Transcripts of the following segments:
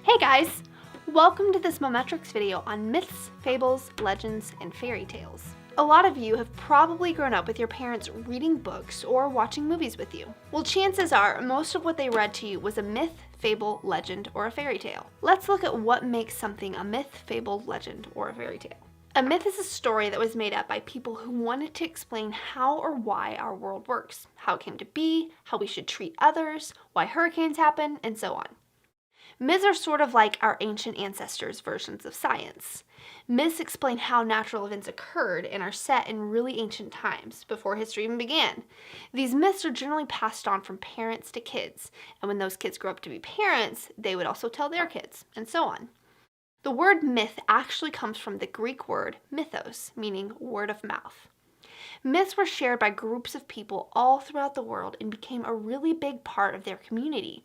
Hey guys! Welcome to this Mometrix video on myths, fables, legends, and fairy tales. A lot of you have probably grown up with your parents reading books or watching movies with you. Well, chances are most of what they read to you was a myth, fable, legend, or a fairy tale. Let's look at what makes something a myth, fable, legend, or a fairy tale. A myth is a story that was made up by people who wanted to explain how or why our world works, how it came to be, how we should treat others, why hurricanes happen, and so on. Myths are sort of like our ancient ancestors' versions of science. Myths explain how natural events occurred and are set in really ancient times, before history even began. These myths are generally passed on from parents to kids, and when those kids grow up to be parents, they would also tell their kids, and so on. The word myth actually comes from the Greek word mythos, meaning word of mouth. Myths were shared by groups of people all throughout the world and became a really big part of their community.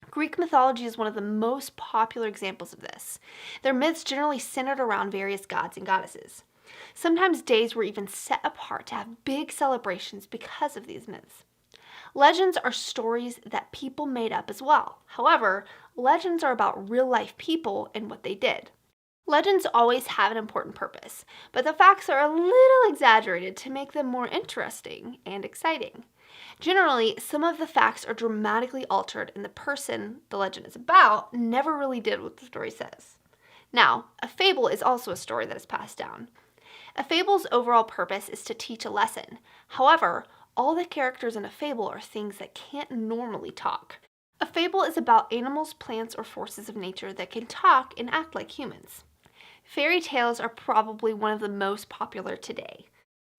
Greek mythology is one of the most popular examples of this. Their myths generally centered around various gods and goddesses. Sometimes days were even set apart to have big celebrations because of these myths. Legends are stories that people made up as well. However, legends are about real-life people and what they did. Legends always have an important purpose, but the facts are a little exaggerated to make them more interesting and exciting. Generally, some of the facts are dramatically altered and the person the legend is about never really did what the story says. Now, a fable is also a story that is passed down. A fable's overall purpose is to teach a lesson. However, all the characters in a fable are things that can't normally talk. A fable is about animals, plants, or forces of nature that can talk and act like humans. Fairy tales are probably one of the most popular today.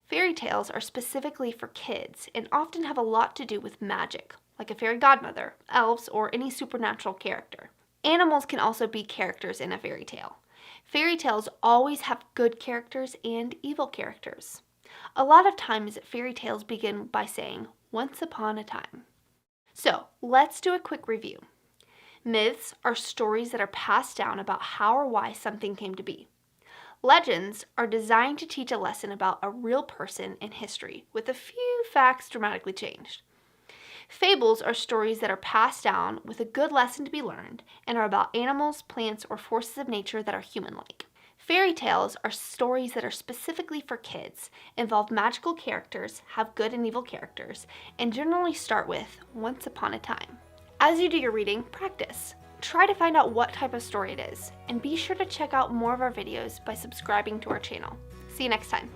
Fairy tales are specifically for kids and often have a lot to do with magic, like a fairy godmother, elves, or any supernatural character. Animals can also be characters in a fairy tale. Fairy tales always have good characters and evil characters. A lot of times, fairy tales begin by saying, "Once upon a time." So, let's do a quick review. Myths are stories that are passed down about how or why something came to be. Legends are designed to teach a lesson about a real person in history, with a few facts dramatically changed. Fables are stories that are passed down with a good lesson to be learned and are about animals, plants, or forces of nature that are human-like. Fairy tales are stories that are specifically for kids, involve magical characters, have good and evil characters, and generally start with "once upon a time." As you do your reading, practice. Try to find out what type of story it is, and be sure to check out more of our videos by subscribing to our channel. See you next time.